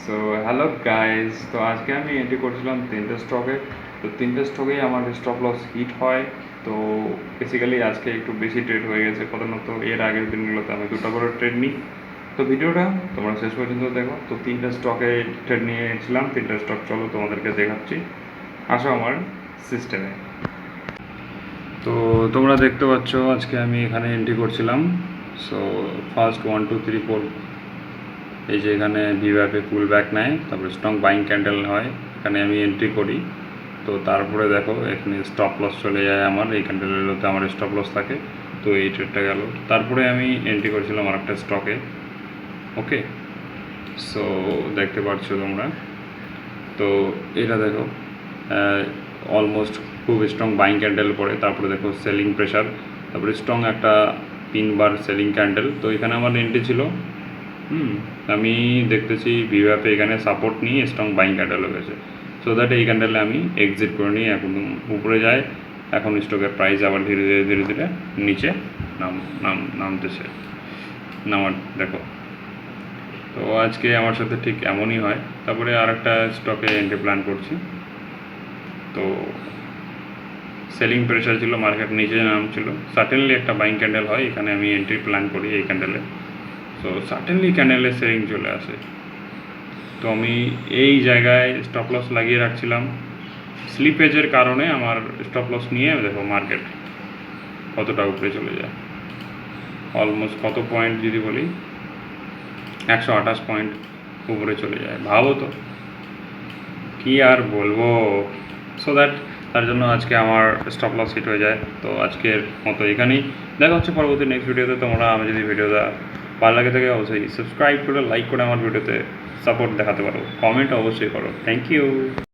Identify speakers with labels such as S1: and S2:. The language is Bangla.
S1: সো হ্যালো গাইজ, তো আজকে আমি এন্ট্রি করছিলাম তিনটে স্টকে। তো তিনটে স্টকেই আমার স্টপ লস হিট হয়। তো বেসিক্যালি আজকে একটু বেশি ট্রেড হয়ে গেছে, প্রধানত এর আগের দিনগুলোতে আমি দুটো করে ট্রেড নিই। তো ভিডিওটা তোমরা শেষ পর্যন্ত দেখো। তো তিনটে স্টকে ট্রেড নিয়েছিলাম, তিনটে স্টক চলো তোমাদেরকে দেখাচ্ছি। আসো আমার সিস্টেমে। তো তোমরা দেখতে পাচ্ছ আজকে আমি এখানে এন্ট্রি করছিলাম। সো ফার্স্ট 1 2 3 4, এই যে এখানে ভিভ্যাপে পুল ব্যাক নেয়, তারপরে স্ট্রং বাইং ক্যান্ডেল হয়, এখানে আমি এন্ট্রি করি। তো তারপরে দেখো এখানে স্টপ লস চলে যায় আমার, এই ক্যান্ডেলগুলোতে আমার স্টপ লস থাকে। তো এই ট্রেডটা গেল। তারপরে আমি এন্ট্রি করেছিলাম আর একটা স্টকে। ওকে, সো দেখতে পাচ্ছ তোমরা। তো এটা দেখো অলমোস্ট খুব স্ট্রং বাইং ক্যান্ডেল পড়ে, তারপরে দেখো সেলিং প্রেশার, তারপরে স্ট্রং একটা 3 বার সেলিং ক্যান্ডেল। তো এখানে আমার এন্ট্রি ছিল। আমি দেখতেছি ভিভ্যাপে এখানে সাপোর্ট নিয়ে স্ট্রং বাইং ক্যান্ডেল হয়ে গেছে। সো দ্যাট এই ক্যান্ডেলে আমি এক্সিট করে নিই, একদম উপরে যায়। এখন স্টকের প্রাইস আবার ধীরে ধীরে ধীরে ধীরে নিচে নামতেছে নামার দেখো। তো আজকে আমার সাথে ঠিক এমনই হয়। তারপরে আর একটা স্টকে এন্ট্রি প্ল্যান করছি। তো সেলিং প্রেশার ছিল, মার্কেট নিচে নামছিল, সার্টেনলি একটা বাইং ক্যান্ডেল হয়, এখানে আমি এন্ট্রি প্ল্যান করি এই ক্যান্ডেলে। সো সার্টেনলি ক্যান্ডেলে সেলিং চলে আসে। তো আমি এই জায়গায় স্টপ লস লাগিয়ে রাখছিলাম। স্লিপেজের কারণে আমার স্টপ লস নিয়ে দেখো মার্কেট কতটা উপরে চলে যায়। অলমোস্ট কত পয়েন্ট যদি বলি, 128 পয়েন্ট উপরে চলে যায়। ভাবো তো, কি আর বলবো। সো দ্যাট তার জন্য আজকে আমার স্টপ লস হিট হয়ে যায়। তো আজকের মতো এখানেই, দেখা হচ্ছে পরবর্তী নেক্সট ভিডিওতে। তোমরা আমি যদি ভিডিওটা ভালো লাগে থাকে অবশ্যই সাবস্ক্রাইব করে লাইক করে আমার ভিডিওতে সাপোর্ট দেখাতে পারো, কমেন্ট অবশ্যই করো। Thank you.